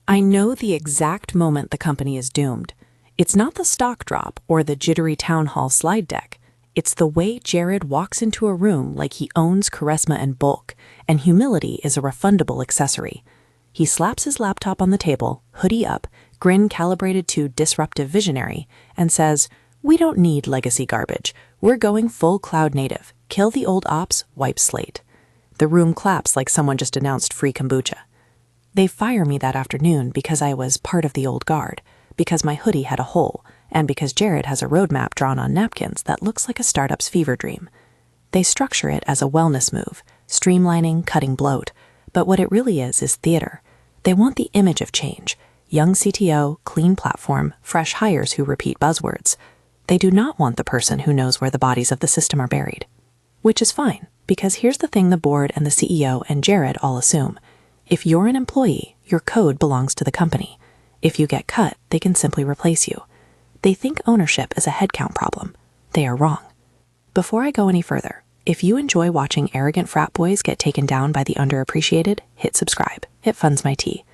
I know the exact moment the company is doomed. It's not the stock drop or the jittery town hall slide deck. It's the way Jared walks into a room like he owns charisma and bulk, and humility is a refundable accessory. He slaps his laptop on the table, hoodie up, grin calibrated to disruptive visionary, and says, "We don't need legacy garbage. We're going full cloud native. Kill the old ops, wipe slate." The room claps like someone just announced free kombucha. They fire me that afternoon because I was part of the old guard, because my hoodie had a hole, and because Jared has a roadmap drawn on napkins that looks like a startup's fever dream. They structure it as a wellness move, streamlining, cutting bloat, but what it really is theater. They want the image of change, young CTO, clean platform, fresh hires who repeat buzzwords. They do not want the person who knows where the bodies of the system are buried. Which is fine, because here's the thing the board and the CEO and Jared all assume. If you're an employee, your code belongs to the company. If you get cut, they can simply replace you. They think ownership is a headcount problem. They are wrong. Before I go any further, if you enjoy watching arrogant frat boys get taken down by the underappreciated, hit subscribe. It funds my tea.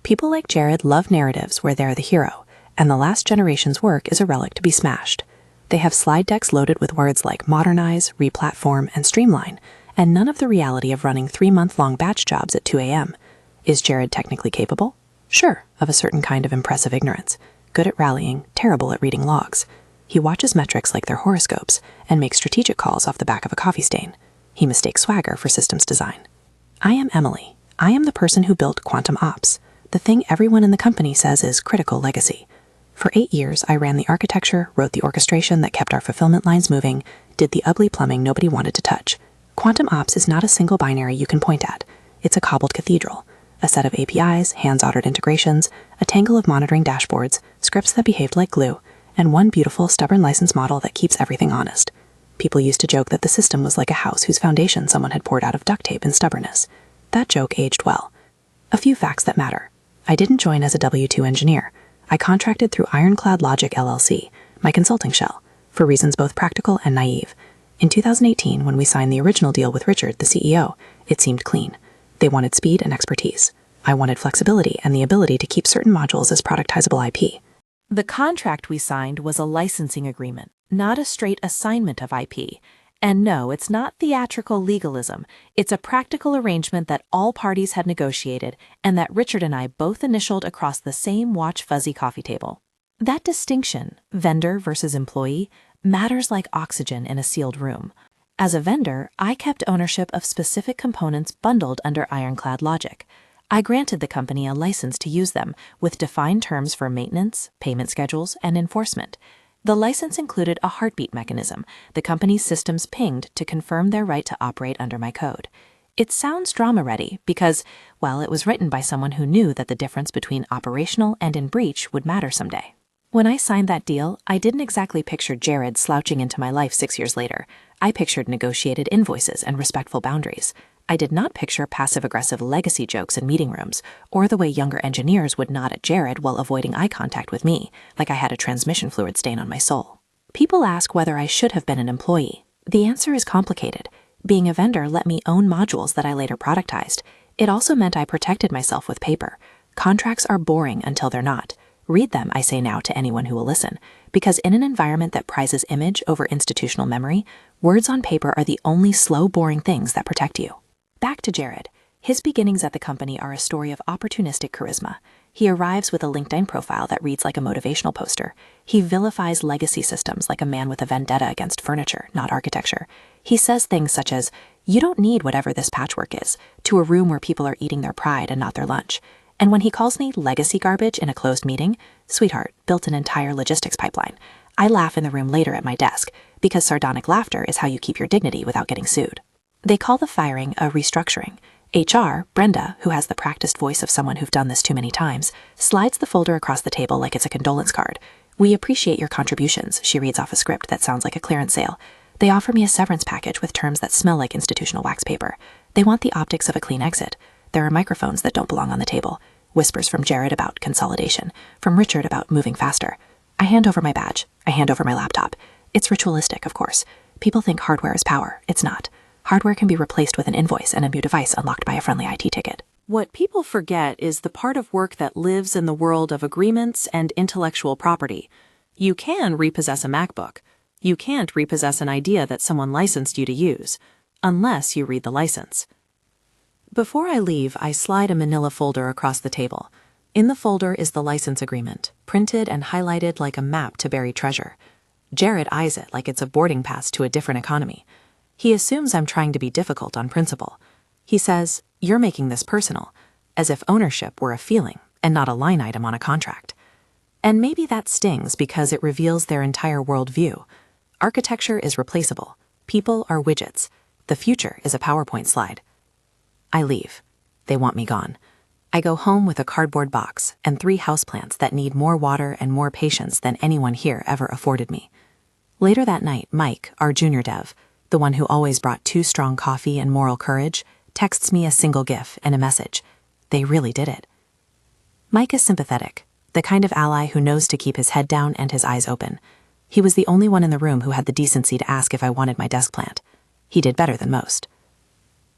People like Jared love narratives where they're the hero, and the last generation's work is a relic to be smashed. They have slide decks loaded with words like modernize, replatform, and streamline, and none of the reality of running 3-month-long batch jobs at 2 a.m. Is Jared technically capable? Sure, of a certain kind of impressive ignorance. Good at rallying, terrible at reading logs. He watches metrics like their horoscopes and makes strategic calls off the back of a coffee stain. He mistakes swagger for systems design. I am Emily. I am the person who built Quantum Ops, the thing everyone in the company says is critical legacy. For 8 years, I ran the architecture, wrote the orchestration that kept our fulfillment lines moving, did the ugly plumbing nobody wanted to touch. Quantum Ops is not a single binary you can point at. It's a cobbled cathedral. A set of APIs, hands-ordered integrations, a tangle of monitoring dashboards, scripts that behaved like glue, and one beautiful, stubborn license model that keeps everything honest. People used to joke that the system was like a house whose foundation someone had poured out of duct tape and stubbornness. That joke aged well. A few facts that matter. I didn't join as a W-2 engineer. I contracted through Ironclad Logic LLC, my consulting shell, for reasons both practical and naive. In 2018, when we signed the original deal with Richard, the CEO, it seemed clean. They wanted speed and expertise. I wanted flexibility and the ability to keep certain modules as productizable IP. The contract we signed was a licensing agreement, not a straight assignment of IP. And no, it's not theatrical legalism. It's a practical arrangement that all parties had negotiated and that Richard and I both initialed across the same watch-fuzzy coffee table. That distinction, vendor versus employee, matters like oxygen in a sealed room. As a vendor, I kept ownership of specific components bundled under Ironclad Logic. I granted the company a license to use them, with defined terms for maintenance, payment schedules, and enforcement. The license included a heartbeat mechanism. The company's systems pinged to confirm their right to operate under my code. It sounds drama-ready because, well, it was written by someone who knew that the difference between operational and in breach would matter someday. When I signed that deal, I didn't exactly picture Jared slouching into my life 6 years later. I pictured negotiated invoices and respectful boundaries. I did not picture passive-aggressive legacy jokes in meeting rooms, or the way younger engineers would nod at Jared while avoiding eye contact with me, like I had a transmission fluid stain on my soul. People ask whether I should have been an employee. The answer is complicated. Being a vendor let me own modules that I later productized. It also meant I protected myself with paper. Contracts are boring until they're not. Read them, I say now to anyone who will listen, because in an environment that prizes image over institutional memory, words on paper are the only slow, boring things that protect you. Back to Jared. His beginnings at the company are a story of opportunistic charisma. He arrives with a LinkedIn profile that reads like a motivational poster. He vilifies legacy systems like a man with a vendetta against furniture, not architecture. He says things such as, "You don't need whatever this patchwork is," to a room where people are eating their pride and not their lunch. And when he calls me legacy garbage in a closed meeting, sweetheart, built an entire logistics pipeline. I laugh in the room later at my desk, because sardonic laughter is how you keep your dignity without getting sued. They call the firing a restructuring. HR, Brenda, who has the practiced voice of someone who've done this too many times, slides the folder across the table like it's a condolence card. "We appreciate your contributions," she reads off a script that sounds like a clearance sale. They offer me a severance package with terms that smell like institutional wax paper. They want the optics of a clean exit. There are microphones that don't belong on the table. Whispers from Jared about consolidation, from Richard about moving faster. I hand over my badge. I hand over my laptop. It's ritualistic, of course. People think hardware is power. It's not. Hardware can be replaced with an invoice and a new device unlocked by a friendly IT ticket. What people forget is the part of work that lives in the world of agreements and intellectual property. You can repossess a MacBook. You can't repossess an idea that someone licensed you to use, unless you read the license. Before I leave, I slide a manila folder across the table. In the folder is the license agreement, printed and highlighted like a map to buried treasure. Jared eyes it like it's a boarding pass to a different economy. He assumes I'm trying to be difficult on principle. He says, "You're making this personal," as if ownership were a feeling and not a line item on a contract. And maybe that stings because it reveals their entire worldview. Architecture is replaceable. People are widgets. The future is a PowerPoint slide. I leave. They want me gone. I go home with a cardboard box and 3 houseplants that need more water and more patience than anyone here ever afforded me. Later that night, Mike, our junior dev, the one who always brought 2 strong coffee and moral courage, texts me a single GIF and a message. They really did it. Mike is sympathetic, the kind of ally who knows to keep his head down and his eyes open. He was the only one in the room who had the decency to ask if I wanted my desk plant. He did better than most.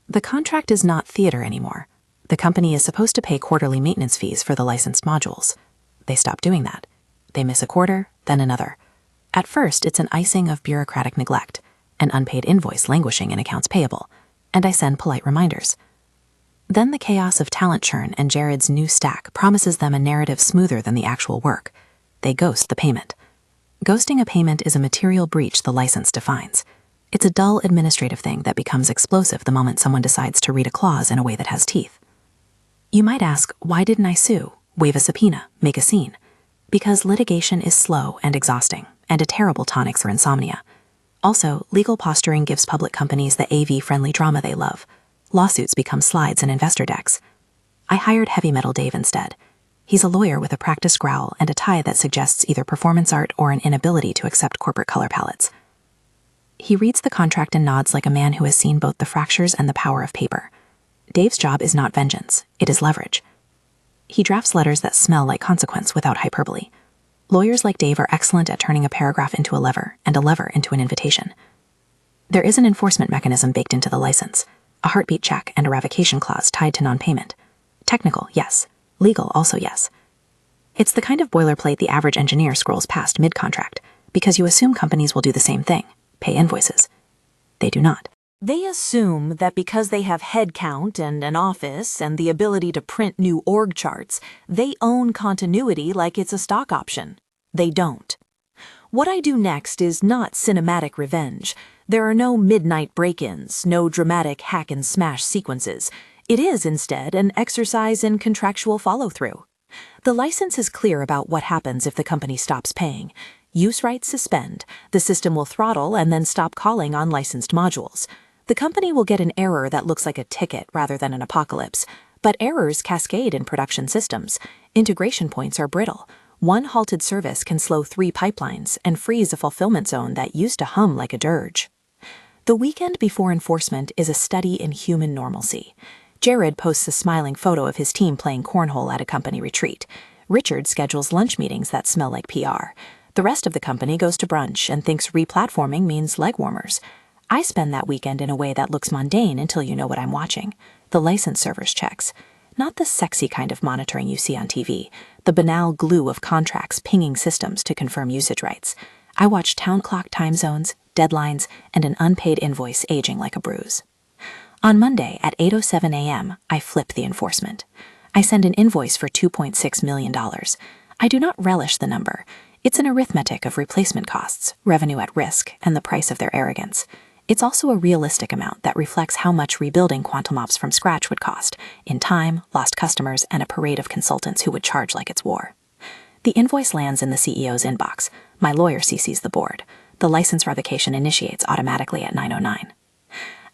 The contract is not theater anymore. The company is supposed to pay quarterly maintenance fees for the licensed modules. They stop doing that. They miss a quarter, then another. At first, it's an icing of bureaucratic neglect, an unpaid invoice languishing in accounts payable, and I send polite reminders. Then the chaos of talent churn and Jared's new stack promises them a narrative smoother than the actual work. They ghost the payment. Ghosting a payment is a material breach the license defines. It's a dull administrative thing that becomes explosive the moment someone decides to read a clause in a way that has teeth. You might ask, why didn't I sue, waive a subpoena, make a scene? Because litigation is slow and exhausting, and a terrible tonic for insomnia. Also, legal posturing gives public companies the AV-friendly drama they love. Lawsuits become slides and investor decks. I hired Heavy Metal Dave instead. He's a lawyer with a practiced growl and a tie that suggests either performance art or an inability to accept corporate color palettes. He reads the contract and nods like a man who has seen both the fractures and the power of paper. Dave's job is not vengeance, it is leverage. He drafts letters that smell like consequence without hyperbole. Lawyers like Dave are excellent at turning a paragraph into a lever and a lever into an invitation. There is an enforcement mechanism baked into the license, a heartbeat check and a revocation clause tied to non-payment. Technical, yes. Legal, also yes. It's the kind of boilerplate the average engineer scrolls past mid-contract, because you assume companies will do the same thing, pay invoices. They do not. They assume that because they have headcount and an office and the ability to print new org charts, they own continuity like it's a stock option. They don't. What I do next is not cinematic revenge. There are no midnight break-ins, no dramatic hack-and-smash sequences. It is, instead, an exercise in contractual follow-through. The license is clear about what happens if the company stops paying. Use rights suspend, the system will throttle and then stop calling on licensed modules. The company will get an error that looks like a ticket rather than an apocalypse, but errors cascade in production systems. Integration points are brittle. One halted service can slow 3 pipelines and freeze a fulfillment zone that used to hum like a dirge. The weekend before enforcement is a study in human normalcy. Jared posts a smiling photo of his team playing cornhole at a company retreat. Richard schedules lunch meetings that smell like PR. The rest of the company goes to brunch and thinks replatforming means leg warmers. I spend that weekend in a way that looks mundane until you know what I'm watching. The license server's checks. Not the sexy kind of monitoring you see on TV, the banal glue of contracts pinging systems to confirm usage rights. I watch town clock time zones, deadlines, and an unpaid invoice aging like a bruise. On Monday at 8:07 a.m., I flip the enforcement. I send an invoice for $2.6 million. I do not relish the number. It's an arithmetic of replacement costs, revenue at risk, and the price of their arrogance. It's also a realistic amount that reflects how much rebuilding Quantum Ops from scratch would cost, in time, lost customers, and a parade of consultants who would charge like it's war. The invoice lands in the CEO's inbox. My lawyer CCs the board. The license revocation initiates automatically at 9:09.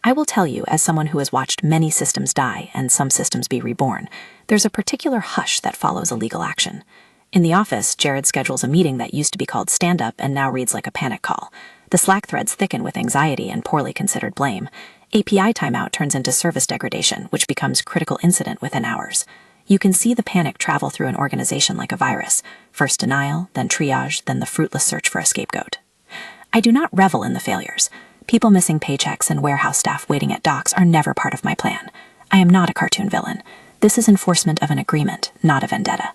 I will tell you, as someone who has watched many systems die and some systems be reborn, there's a particular hush that follows a legal action. In the office, Jared schedules a meeting that used to be called stand-up and now reads like a panic call. The Slack threads thicken with anxiety and poorly considered blame. API timeout turns into service degradation, which becomes critical incident within hours. You can see the panic travel through an organization like a virus. First denial, then triage, then the fruitless search for a scapegoat. I do not revel in the failures. People missing paychecks and warehouse staff waiting at docks are never part of my plan. I am not a cartoon villain. This is enforcement of an agreement, not a vendetta.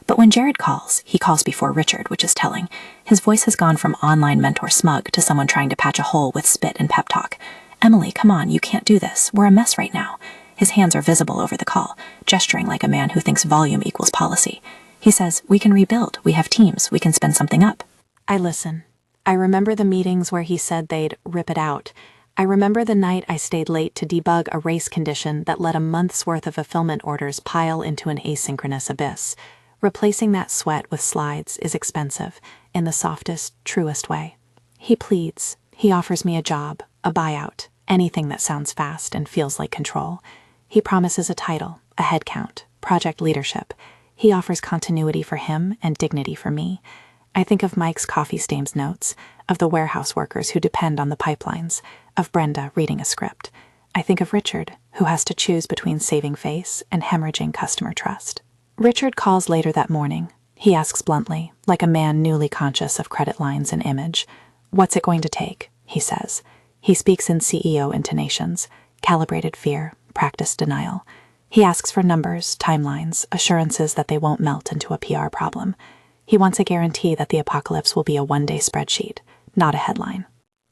But when Jared calls, he calls before Richard, which is telling. His voice has gone from online mentor smug to someone trying to patch a hole with spit and pep talk. Emily, come on, you can't do this. We're a mess right now. His hands are visible over the call, gesturing like a man who thinks volume equals policy. He says, we can rebuild, we have teams, we can spin something up. I listen. I remember the meetings where he said they'd rip it out. I remember the night I stayed late to debug a race condition that let a month's worth of fulfillment orders pile into an asynchronous abyss. Replacing that sweat with slides is expensive, in the softest, truest way. He pleads. He offers me a job, a buyout, anything that sounds fast and feels like control. He promises a title, a headcount, project leadership. He offers continuity for him and dignity for me. I think of Mike's coffee stains notes, of the warehouse workers who depend on the pipelines, of Brenda reading a script. I think of Richard, who has to choose between saving face and hemorrhaging customer trust. Richard calls later that morning. He asks bluntly, like a man newly conscious of credit lines and image. What's it going to take? He says. He speaks in CEO intonations, calibrated fear, practiced denial. He asks for numbers, timelines, assurances that they won't melt into a PR problem. He wants a guarantee that the apocalypse will be a one-day spreadsheet, not a headline.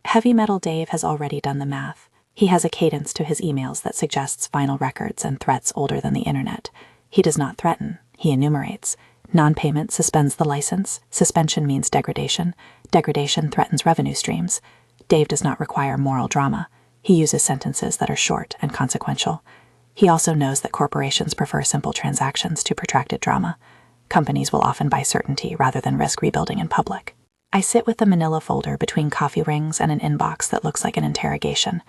Heavy Metal Dave has already done the math. He has a cadence to his emails that suggests final records and threats older than the internet. He does not threaten, he enumerates. Non-payment suspends the license. Suspension means degradation. Degradation threatens revenue streams. Dave does not require moral drama. He uses sentences that are short and consequential. He also knows that corporations prefer simple transactions to protracted drama. Companies will often buy certainty rather than risk rebuilding in public. I sit with the manila folder between coffee rings and an inbox that looks like an interrogation.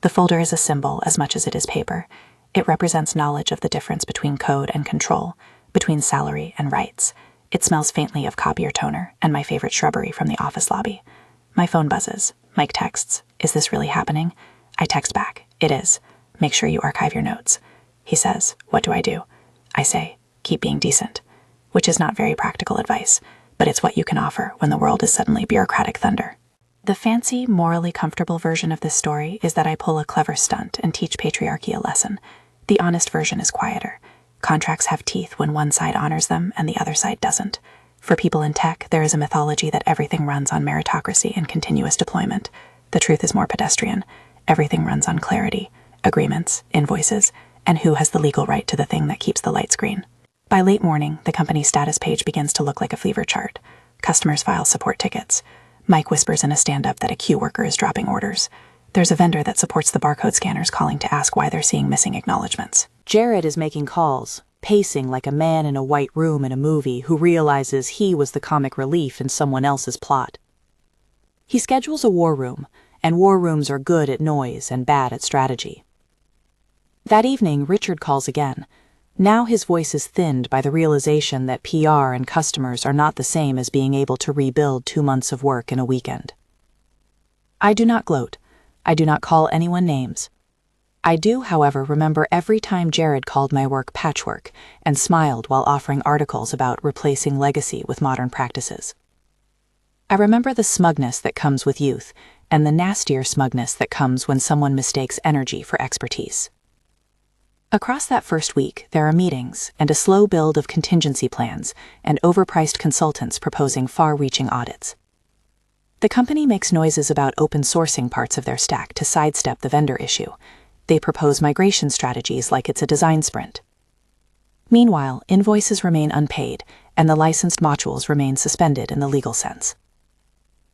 The folder is a symbol as much as it is paper. It represents knowledge of the difference between code and control, between salary and rights. It smells faintly of copier toner and my favorite shrubbery from the office lobby. My phone buzzes. Mike texts, "Is this really happening?" I text back, "It is. Make sure you archive your notes." He says, "What do I do?" I say, "Keep being decent," which is not very practical advice, but it's what you can offer when the world is suddenly bureaucratic thunder. The fancy, morally comfortable version of this story is that I pull a clever stunt and teach patriarchy a lesson. The honest version is quieter. Contracts have teeth when one side honors them and the other side doesn't. For people in tech, there is a mythology that everything runs on meritocracy and continuous deployment. The truth is more pedestrian. Everything runs on clarity, agreements, invoices, and who has the legal right to the thing that keeps the lights green. By late morning, the company's status page begins to look like a fever chart. Customers file support tickets. Mike whispers in a stand-up that a queue worker is dropping orders. There's a vendor that supports the barcode scanners calling to ask why they're seeing missing acknowledgments. Jared is making calls, pacing like a man in a white room in a movie who realizes he was the comic relief in someone else's plot. He schedules a war room, and war rooms are good at noise and bad at strategy. That evening, Richard calls again. Now his voice is thinned by the realization that PR and customers are not the same as being able to rebuild 2 months of work in a weekend. I do not gloat. I do not call anyone names. I do, however, remember every time Jared called my work patchwork and smiled while offering articles about replacing legacy with modern practices. I remember the smugness that comes with youth and the nastier smugness that comes when someone mistakes energy for expertise. Across that first week, there are meetings and a slow build of contingency plans and overpriced consultants proposing far-reaching audits. The company makes noises about open sourcing parts of their stack to sidestep the vendor issue. They propose migration strategies like it's a design sprint. Meanwhile, invoices remain unpaid and the licensed modules remain suspended in the legal sense.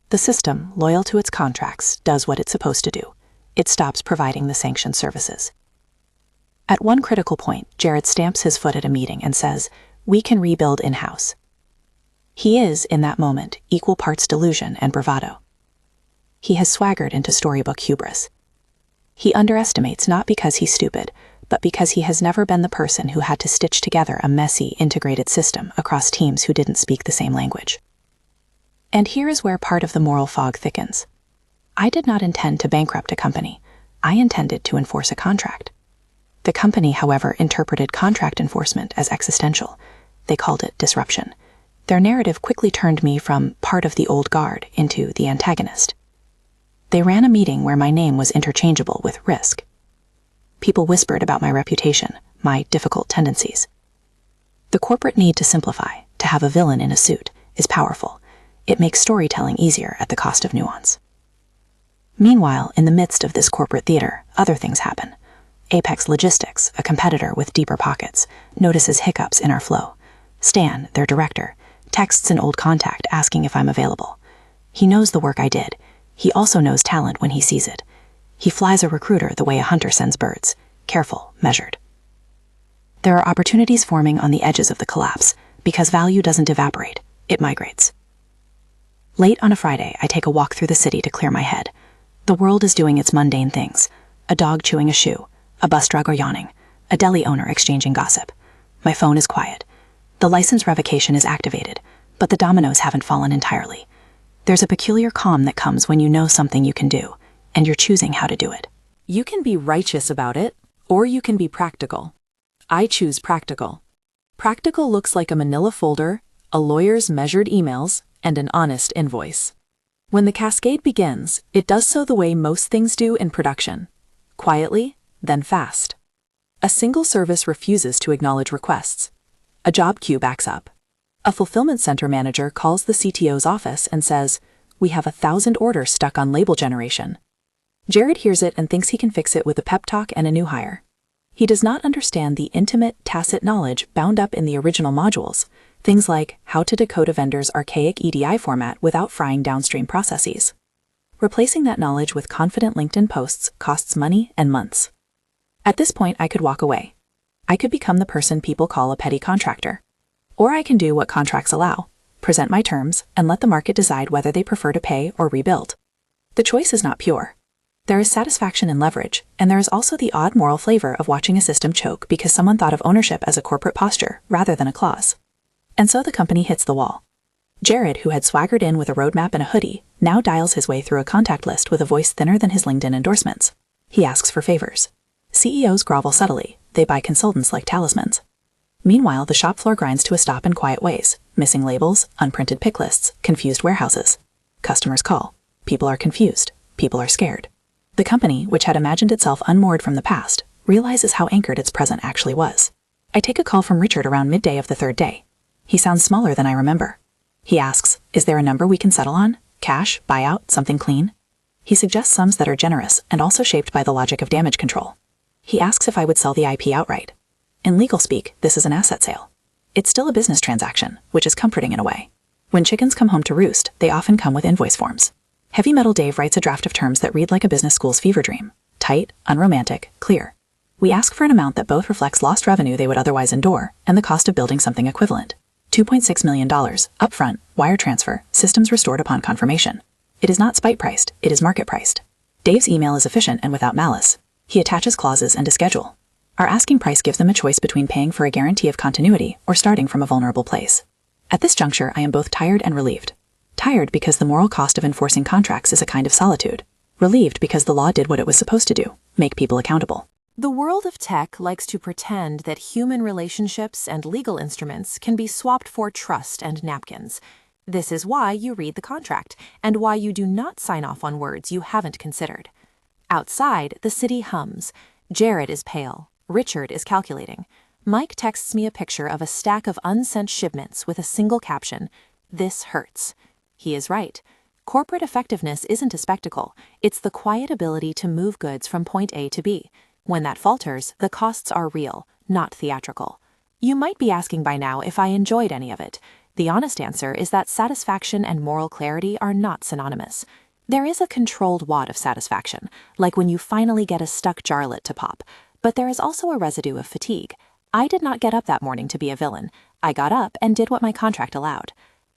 The system, loyal to its contracts, does what it's supposed to do. It stops providing the sanctioned services. At one critical point, Jared stamps his foot at a meeting and says, "We can rebuild in-house." He is, in that moment, equal parts delusion and bravado. He has swaggered into storybook hubris. He underestimates not because he's stupid, but because he has never been the person who had to stitch together a messy, integrated system across teams who didn't speak the same language. And here is where part of the moral fog thickens. I did not intend to bankrupt a company. I intended to enforce a contract. The company, however, interpreted contract enforcement as existential. They called it disruption. Their narrative quickly turned me from part of the old guard into the antagonist. They ran a meeting where my name was interchangeable with risk. People whispered about my reputation, my difficult tendencies. The corporate need to simplify, to have a villain in a suit, is powerful. It makes storytelling easier at the cost of nuance. Meanwhile, in the midst of this corporate theater, other things happen. Apex Logistics, a competitor with deeper pockets, notices hiccups in our flow. Stan, their director, texts an old contact asking if I'm available. He knows the work I did. He also knows talent when he sees it. He flies a recruiter the way a hunter sends birds, careful, measured. There are opportunities forming on the edges of the collapse, because value doesn't evaporate, it migrates. Late on a Friday, I take a walk through the city to clear my head. The world is doing its mundane things. A dog chewing a shoe, a bus driver yawning, a deli owner exchanging gossip. My phone is quiet. The license revocation is activated, but the dominoes haven't fallen entirely. There's a peculiar calm that comes when you know something you can do, and you're choosing how to do it. You can be righteous about it, or you can be practical. I choose practical. Practical looks like a manila folder, a lawyer's measured emails, and an honest invoice. When the cascade begins, it does so the way most things do in production. Quietly, then fast. A single service refuses to acknowledge requests. A job queue backs up. A fulfillment center manager calls the CTO's office and says, "We have 1,000 orders stuck on label generation." Jared hears it and thinks he can fix it with a pep talk and a new hire. He does not understand the intimate, tacit knowledge bound up in the original modules, things like how to decode a vendor's archaic EDI format without frying downstream processes. Replacing that knowledge with confident LinkedIn posts costs money and months. At this point, I could walk away. I could become the person people call a petty contractor. Or I can do what contracts allow, present my terms, and let the market decide whether they prefer to pay or rebuild. The choice is not pure. There is satisfaction in leverage, and there is also the odd moral flavor of watching a system choke because someone thought of ownership as a corporate posture rather than a clause. And so the company hits the wall. Jared, who had swaggered in with a roadmap and a hoodie, now dials his way through a contact list with a voice thinner than his LinkedIn endorsements. He asks for favors. CEOs grovel subtly. They buy consultants like talismans. Meanwhile, the shop floor grinds to a stop in quiet ways. Missing labels, unprinted pick lists, confused warehouses. Customers call. People are confused. People are scared. The company, which had imagined itself unmoored from the past, realizes how anchored its present actually was. I take a call from Richard around midday of the third day. He sounds smaller than I remember. He asks, "Is there a number we can settle on? Cash, buyout, something clean?" He suggests sums that are generous and also shaped by the logic of damage control. He asks if I would sell the IP outright. In legal speak, this is an asset sale. It's still a business transaction, which is comforting in a way. When chickens come home to roost, they often come with invoice forms. Heavy Metal Dave writes a draft of terms that read like a business school's fever dream. Tight, unromantic, clear. We ask for an amount that both reflects lost revenue they would otherwise endure and the cost of building something equivalent. $2.6 million, upfront, wire transfer, systems restored upon confirmation. It is not spite priced, it is market priced. Dave's email is efficient and without malice. He attaches clauses and a schedule. Our asking price gives them a choice between paying for a guarantee of continuity or starting from a vulnerable place. At this juncture, I am both tired and relieved. Tired because the moral cost of enforcing contracts is a kind of solitude. Relieved because the law did what it was supposed to do, make people accountable. The world of tech likes to pretend that human relationships and legal instruments can be swapped for trust and napkins. This is why you read the contract, and why you do not sign off on words you haven't considered. Outside, the city hums. Jared is pale. Richard is calculating. Mike texts me a picture of a stack of unsent shipments with a single caption, "This hurts." He is right. Corporate effectiveness isn't a spectacle. It's the quiet ability to move goods from point A to B. When that falters, the costs are real, not theatrical. You might be asking by now if I enjoyed any of it. The honest answer is that satisfaction and moral clarity are not synonymous. There is a controlled wad of satisfaction, like when you finally get a stuck jarlet to pop. But there is also a residue of fatigue. I did not get up that morning to be a villain. I got up and did what my contract allowed.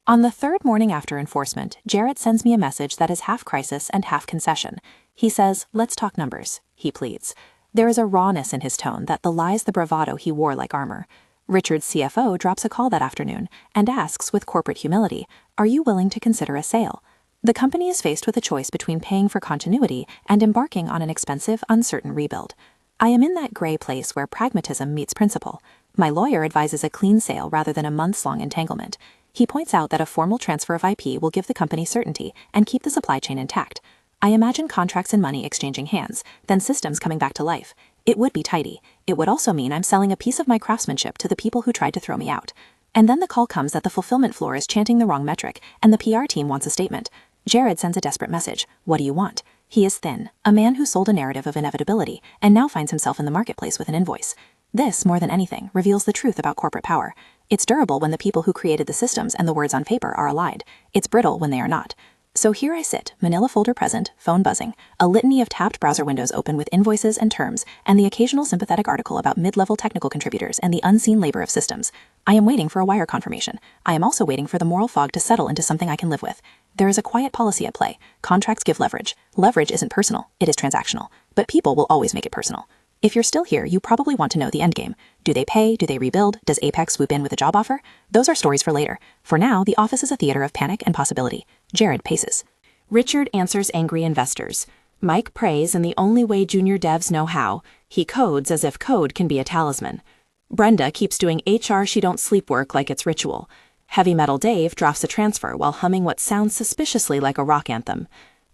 On the third morning after enforcement, Jared sends me a message that is half crisis and half concession. He says, "Let's talk numbers," he pleads. There is a rawness in his tone that belies the bravado he wore like armor. Richard's CFO drops a call that afternoon and asks with corporate humility, "Are you willing to consider a sale?" The company is faced with a choice between paying for continuity and embarking on an expensive, uncertain rebuild. I am in that gray place where pragmatism meets principle. My lawyer advises a clean sale rather than a months-long entanglement. He points out that a formal transfer of IP will give the company certainty and keep the supply chain intact. I imagine contracts and money exchanging hands, then systems coming back to life. It would be tidy. It would also mean I'm selling a piece of my craftsmanship to the people who tried to throw me out. And then the call comes that the fulfillment floor is chanting the wrong metric, and the PR team wants a statement. Jared sends a desperate message. What do you want? He is thin, a man who sold a narrative of inevitability, and now finds himself in the marketplace with an invoice. This, more than anything, reveals the truth about corporate power. It's durable when the people who created the systems and the words on paper are allied. It's brittle when they are not. So here I sit, manila folder present, phone buzzing, a litany of tapped browser windows open with invoices and terms, and the occasional sympathetic article about mid-level technical contributors and the unseen labor of systems. I am waiting for a wire confirmation. I am also waiting for the moral fog to settle into something I can live with. There is a quiet policy at play. Contracts give leverage. Leverage isn't personal, it is transactional. But people will always make it personal. If you're still here, you probably want to know the endgame. Do they pay? Do they rebuild? Does Apex swoop in with a job offer? Those are stories for later. For now, the office is a theater of panic and possibility. Jared paces. Richard answers angry investors. Mike prays in the only way junior devs know how. He codes as if code can be a talisman. Brenda keeps doing HR she don't sleep work like it's ritual. Heavy Metal Dave drafts a transfer while humming what sounds suspiciously like a rock anthem.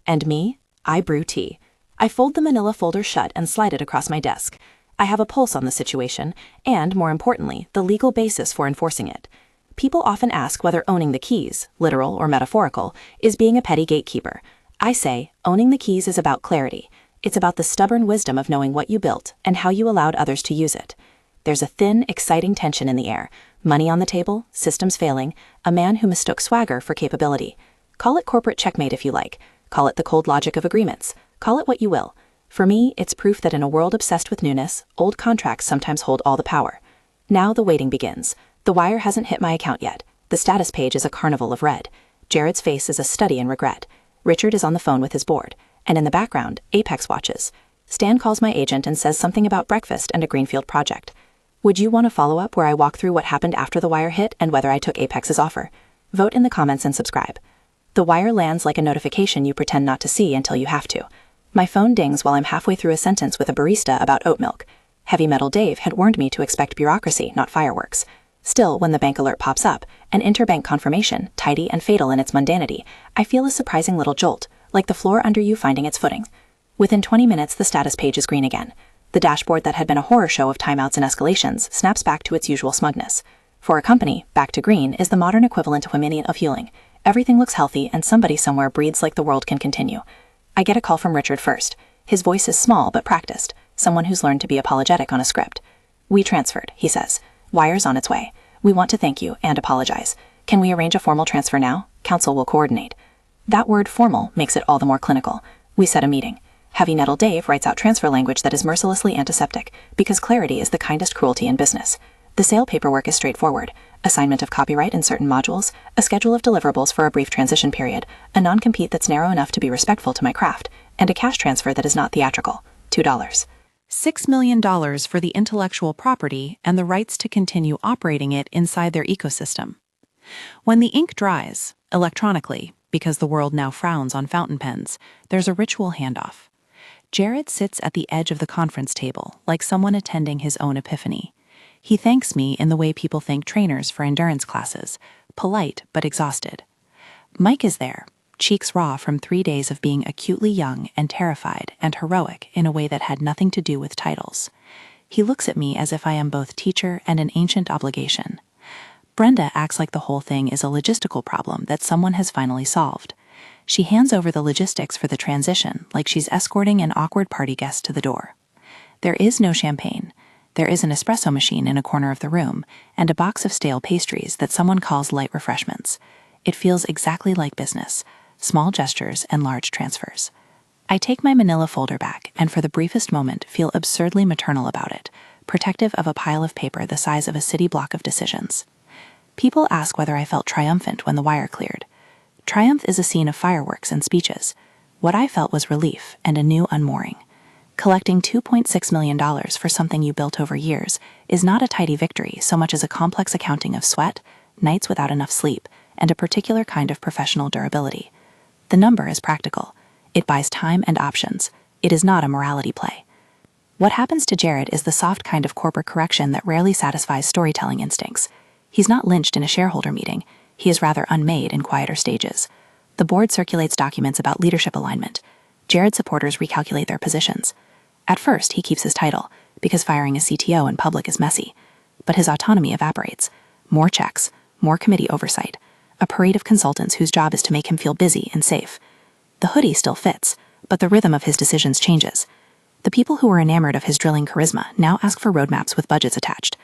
And me? I brew tea. I fold the manila folder shut and slide it across my desk. I have a pulse on the situation, and, more importantly, the legal basis for enforcing it. People often ask whether owning the keys, literal or metaphorical, is being a petty gatekeeper. I say, owning the keys is about clarity. It's about the stubborn wisdom of knowing what you built and how you allowed others to use it. There's a thin, exciting tension in the air. Money on the table, systems failing, a man who mistook swagger for capability. Call it corporate checkmate if you like. Call it the cold logic of agreements. Call it what you will. For me, it's proof that in a world obsessed with newness, old contracts sometimes hold all the power. Now the waiting begins. The wire hasn't hit my account yet. The status page is a carnival of red. Jared's face is a study in regret. Richard is on the phone with his board. And in the background, Apex watches. Stan calls my agent and says something about breakfast and a greenfield project. Would you want a follow-up where I walk through what happened after the wire hit and whether I took Apex's offer? Vote in the comments and subscribe. The wire lands like a notification you pretend not to see until you have to. My phone dings while I'm halfway through a sentence with a barista about oat milk. Heavy Metal Dave had warned me to expect bureaucracy, not fireworks. Still, when the bank alert pops up, an interbank confirmation, tidy and fatal in its mundanity, I feel a surprising little jolt, like the floor under you finding its footing. Within 20 minutes, the status page is green again. The dashboard that had been a horror show of timeouts and escalations snaps back to its usual smugness. For a company, back to green is the modern equivalent of a minute of healing. Everything looks healthy and somebody somewhere breathes like the world can continue. I get a call from Richard first. His voice is small but practiced, someone who's learned to be apologetic on a script. We transferred, he says. Wire's on its way. We want to thank you and apologize. Can we arrange a formal transfer now? Counsel will coordinate. That word formal makes it all the more clinical. We set a meeting. Heavy Metal Dave writes out transfer language that is mercilessly antiseptic, because clarity is the kindest cruelty in business. The sale paperwork is straightforward. Assignment of copyright in certain modules, a schedule of deliverables for a brief transition period, a non-compete that's narrow enough to be respectful to my craft, and a cash transfer that is not theatrical. $2. $6 million for the intellectual property and the rights to continue operating it inside their ecosystem. When the ink dries, electronically, because the world now frowns on fountain pens, there's a ritual handoff. Jared sits at the edge of the conference table, like someone attending his own epiphany. He thanks me in the way people thank trainers for endurance classes, polite but exhausted. Mike is there, cheeks raw from 3 days of being acutely young and terrified and heroic in a way that had nothing to do with titles. He looks at me as if I am both teacher and an ancient obligation. Brenda acts like the whole thing is a logistical problem that someone has finally solved. She hands over the logistics for the transition like she's escorting an awkward party guest to the door. There is no champagne. There is an espresso machine in a corner of the room and a box of stale pastries that someone calls light refreshments. It feels exactly like business, small gestures and large transfers. I take my manila folder back and for the briefest moment feel absurdly maternal about it, protective of a pile of paper the size of a city block of decisions. People ask whether I felt triumphant when the wire cleared. Triumph is a scene of fireworks and speeches. What I felt was relief and a new unmooring. Collecting $2.6 million for something you built over years is not a tidy victory so much as a complex accounting of sweat, nights without enough sleep, and a particular kind of professional durability. The number is practical. It buys time and options. It is not a morality play. What happens to Jared is the soft kind of corporate correction that rarely satisfies storytelling instincts. He's not lynched in a shareholder meeting. He is rather unmade in quieter stages. The board circulates documents about leadership alignment. Jared's supporters recalculate their positions. At first, he keeps his title. because firing a CTO in public is messy. But his autonomy evaporates. More checks, more committee oversight, a parade of consultants whose job is to make him feel busy and safe. The hoodie still fits, but the rhythm of his decisions changes. The people who were enamored of his drilling charisma now ask for roadmaps with budgets attached.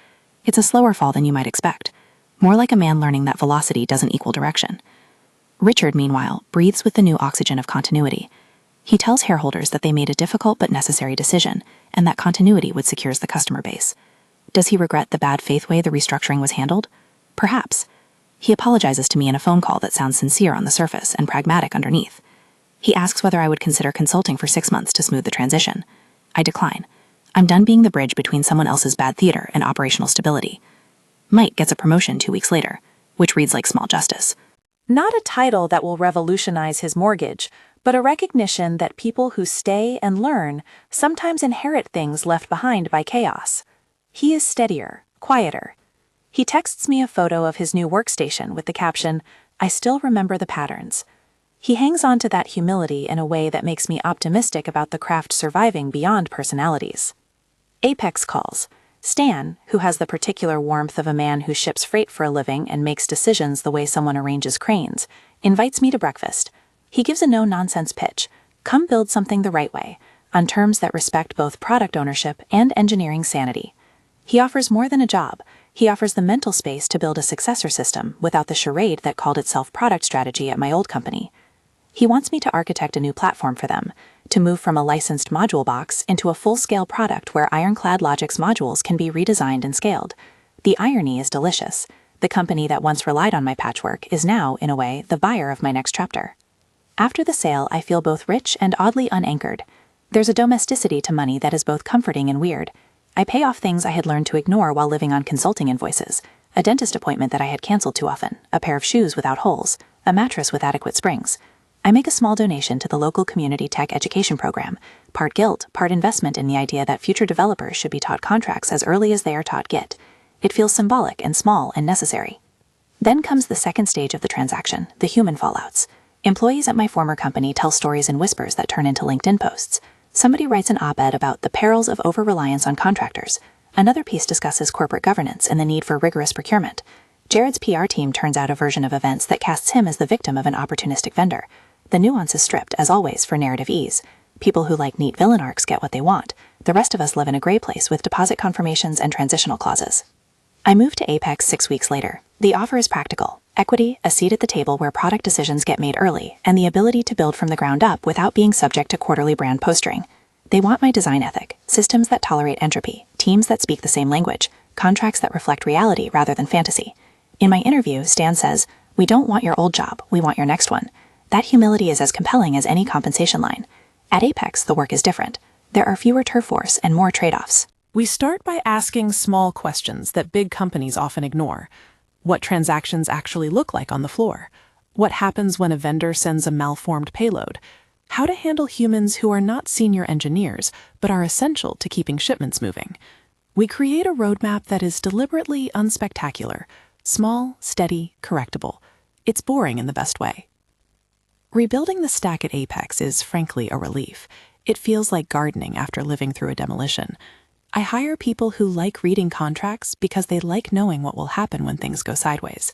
It's a slower fall than you might expect, more like a man learning that velocity doesn't equal direction. Richard, meanwhile, breathes with the new oxygen of continuity. He tells shareholders that they made a difficult but necessary decision, and that continuity would secure the customer base. Does he regret the bad faith way the restructuring was handled? Perhaps. He apologizes to me in a phone call that sounds sincere on the surface and pragmatic underneath. He asks whether I would consider consulting for 6 months to smooth the transition. I decline. I'm done being the bridge between someone else's bad theater and operational stability. Mike gets a promotion 2 weeks later, which reads like small justice. Not a title that will revolutionize his mortgage, but a recognition that people who stay and learn sometimes inherit things left behind by chaos. He is steadier, quieter. He texts me a photo of his new workstation with the caption, "I still remember the patterns." He hangs on to that humility in a way that makes me optimistic about the craft surviving beyond personalities. Apex calls. Stan, who has the particular warmth of a man who ships freight for a living and makes decisions the way someone arranges cranes, invites me to breakfast. He gives a no-nonsense pitch. Come build something the right way, on terms that respect both product ownership and engineering sanity. He offers more than a job. He offers the mental space to build a successor system without the charade that called itself product strategy at my old company. He wants me to architect a new platform for them, to move from a licensed module box into a full-scale product where Ironclad Logic's modules can be redesigned and scaled. The irony is delicious. The company that once relied on my patchwork is now, in a way, the buyer of my next chapter. After the sale, I feel both rich and oddly unanchored. There's a domesticity to money that is both comforting and weird. I pay off things I had learned to ignore while living on consulting invoices, a dentist appointment that I had canceled too often, a pair of shoes without holes, a mattress with adequate springs. I make a small donation to the local community tech education program, part guilt, part investment in the idea that future developers should be taught contracts as early as they are taught Git. It feels symbolic and small and necessary. Then comes the second stage of the transaction, the human fallouts. Employees at my former company tell stories in whispers that turn into LinkedIn posts. Somebody writes an op-ed about the perils of over-reliance on contractors. Another piece discusses corporate governance and the need for rigorous procurement. Jared's PR team turns out a version of events that casts him as the victim of an opportunistic vendor. The nuance is stripped, as always, for narrative ease. People who like neat villain arcs get what they want. The rest of us live in a gray place with deposit confirmations and transitional clauses. I moved to Apex 6 weeks later. The offer is practical. Equity, a seat at the table where product decisions get made early, and the ability to build from the ground up without being subject to quarterly brand postering. They want my design ethic, systems that tolerate entropy, teams that speak the same language, contracts that reflect reality rather than fantasy. In my interview, Stan says, "We don't want your old job, we want your next one." That humility is as compelling as any compensation line. At Apex, the work is different. There are fewer turf wars and more trade-offs. We start by asking small questions that big companies often ignore. What transactions actually look like on the floor? What happens when a vendor sends a malformed payload? How to handle humans who are not senior engineers, but are essential to keeping shipments moving. We create a roadmap that is deliberately unspectacular, small, steady, correctable. It's boring in the best way. Rebuilding the stack at Apex is frankly a relief. It feels like gardening after living through a demolition. I hire people who like reading contracts because they like knowing what will happen when things go sideways.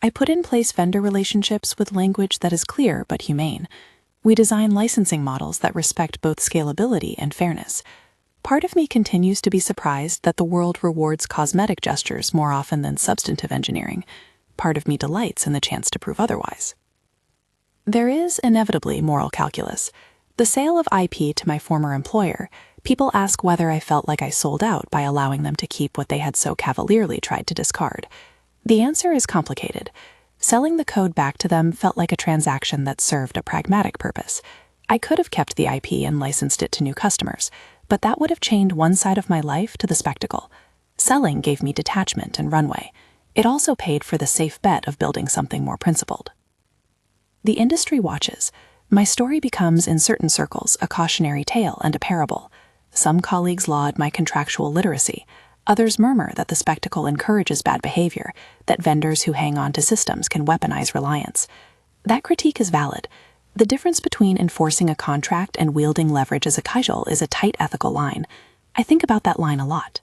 I put in place vendor relationships with language that is clear but humane. We design licensing models that respect both scalability and fairness. Part of me continues to be surprised that the world rewards cosmetic gestures more often than substantive engineering. Part of me delights in the chance to prove otherwise. There is inevitably moral calculus. The sale of IP to my former employer, people ask whether I felt like I sold out by allowing them to keep what they had so cavalierly tried to discard. The answer is complicated. Selling the code back to them felt like a transaction that served a pragmatic purpose. I could have kept the IP and licensed it to new customers, but that would have chained one side of my life to the spectacle. Selling gave me detachment and runway. It also paid for the safe bet of building something more principled. The industry watches. My story becomes, in certain circles, a cautionary tale and a parable. Some colleagues laud my contractual literacy. Others murmur that the spectacle encourages bad behavior, that vendors who hang on to systems can weaponize reliance. That critique is valid. The difference between enforcing a contract and wielding leverage as a cudgel is a tight ethical line. I think about that line a lot.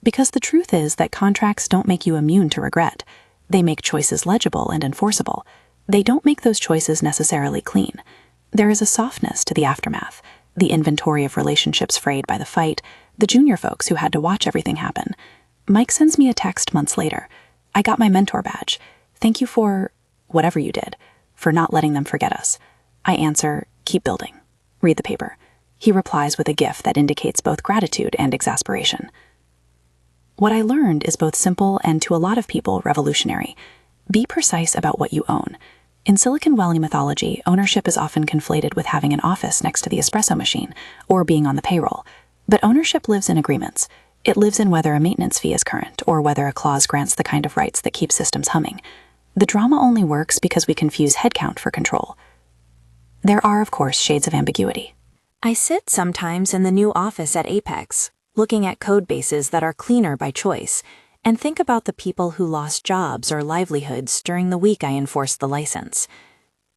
Because the truth is that contracts don't make you immune to regret. They make choices legible and enforceable. They don't make those choices necessarily clean. There is a softness to the aftermath, the inventory of relationships frayed by the fight, the junior folks who had to watch everything happen. Mike sends me a text months later. I got my mentor badge. Thank you for whatever you did, for not letting them forget us. I answer, keep building. Read the paper. He replies with a gif that indicates both gratitude and exasperation. What I learned is both simple and, to a lot of people, revolutionary. Be precise about what you own. In Silicon Valley mythology, ownership is often conflated with having an office next to the espresso machine or being on the payroll. But ownership lives in agreements. It lives in whether a maintenance fee is current or whether a clause grants the kind of rights that keep systems humming. The drama only works because we confuse headcount for control. There are, of course, shades of ambiguity. I sit sometimes in the new office at Apex, looking at code bases that are cleaner by choice, and think about the people who lost jobs or livelihoods during the week I enforced the license.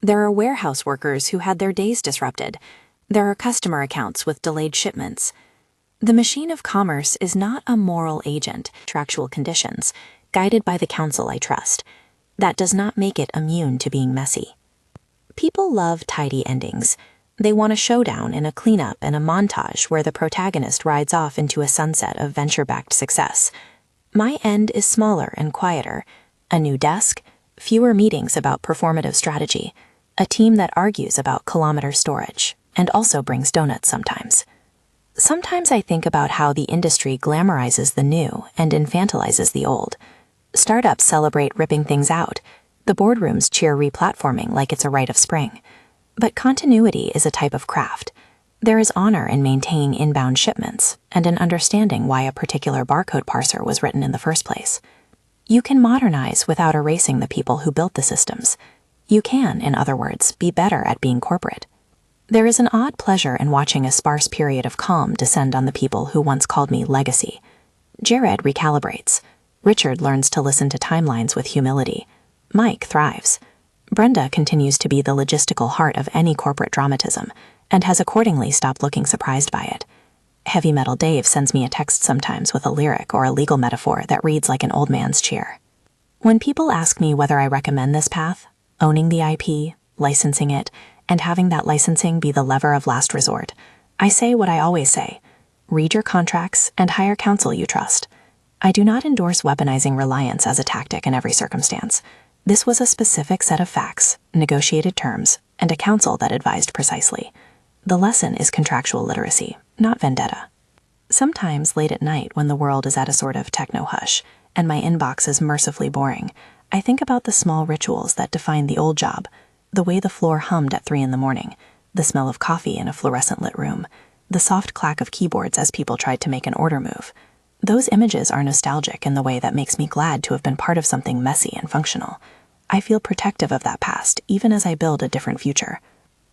There are warehouse workers who had their days disrupted. There are customer accounts with delayed shipments. The machine of commerce is not a moral agent, contractual conditions, guided by the counsel I trust. That does not make it immune to being messy. People love tidy endings. They want a showdown and a cleanup and a montage where the protagonist rides off into a sunset of venture-backed success. My end is smaller and quieter. A new desk, fewer meetings about performative strategy, a team that argues about kilometer storage, and also brings donuts sometimes. Sometimes I think about how the industry glamorizes the new and infantilizes the old. Startups celebrate ripping things out. The boardrooms cheer replatforming like it's a rite of spring. But continuity is a type of craft. There is honor in maintaining inbound shipments and in understanding why a particular barcode parser was written in the first place. You can modernize without erasing the people who built the systems. You can, in other words, be better at being corporate. There is an odd pleasure in watching a sparse period of calm descend on the people who once called me legacy. Jared recalibrates. Richard learns to listen to timelines with humility. Mike thrives. Brenda continues to be the logistical heart of any corporate dramatism, and has accordingly stopped looking surprised by it. Heavy Metal Dave sends me a text sometimes with a lyric or a legal metaphor that reads like an old man's cheer. When people ask me whether I recommend this path, owning the IP, licensing it, and having that licensing be the lever of last resort, I say what I always say: read your contracts and hire counsel you trust. I do not endorse weaponizing reliance as a tactic in every circumstance. This was a specific set of facts, negotiated terms, and a counsel that advised precisely. The lesson is contractual literacy, not vendetta. Sometimes late at night when the world is at a sort of techno-hush and my inbox is mercifully boring, I think about the small rituals that define the old job, the way the floor hummed at 3 a.m, the smell of coffee in a fluorescent-lit room, the soft clack of keyboards as people tried to make an order move. Those images are nostalgic in the way that makes me glad to have been part of something messy and functional. I feel protective of that past, even as I build a different future.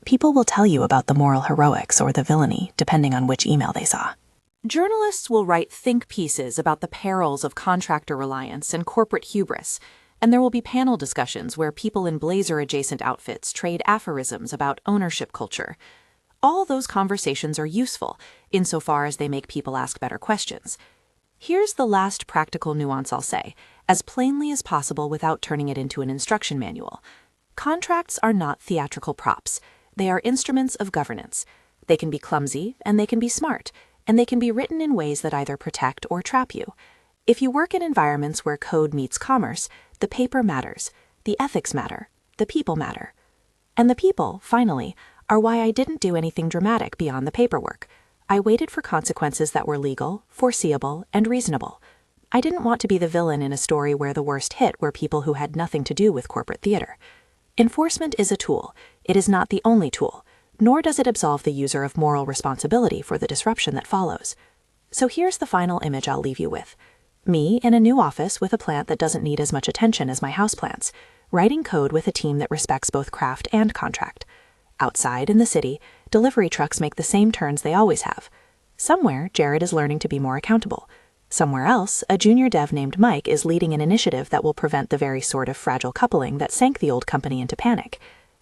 People will tell you about the moral heroics or the villainy, depending on which email they saw. Journalists will write think pieces about the perils of contractor reliance and corporate hubris, and there will be panel discussions where people in blazer-adjacent outfits trade aphorisms about ownership culture. All those conversations are useful, insofar as they make people ask better questions. Here's the last practical nuance I'll say, as plainly as possible without turning it into an instruction manual. Contracts are not theatrical props. They are instruments of governance. They can be clumsy, and they can be smart, and they can be written in ways that either protect or trap you. If you work in environments where code meets commerce, the paper matters, the ethics matter, the people matter. And the people, finally, are why I didn't do anything dramatic beyond the paperwork. I waited for consequences that were legal, foreseeable, and reasonable. I didn't want to be the villain in a story where the worst hit were people who had nothing to do with corporate theater. Enforcement is a tool. It is not the only tool, nor does it absolve the user of moral responsibility for the disruption that follows. So here's the final image I'll leave you with. Me in a new office with a plant that doesn't need as much attention as my houseplants, writing code with a team that respects both craft and contract. Outside in the city, delivery trucks make the same turns they always have. Somewhere, Jared is learning to be more accountable. Somewhere else, a junior dev named Mike is leading an initiative that will prevent the very sort of fragile coupling that sank the old company into panic.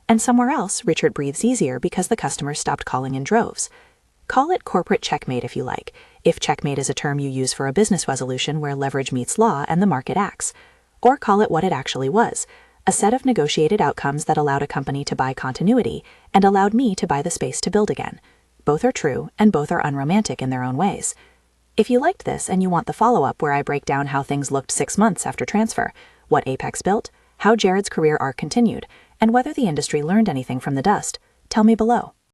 And somewhere else, Richard breathes easier because the customers stopped calling in droves. Call it corporate checkmate if you like, if checkmate is a term you use for a business resolution where leverage meets law and the market acts. Or call it what it actually was, a set of negotiated outcomes that allowed a company to buy continuity and allowed me to buy the space to build again. Both are true, and both are unromantic in their own ways. If you liked this and you want the follow-up where I break down how things looked 6 months after transfer, what Apex built, how Jared's career arc continued, and whether the industry learned anything from the dust, tell me below.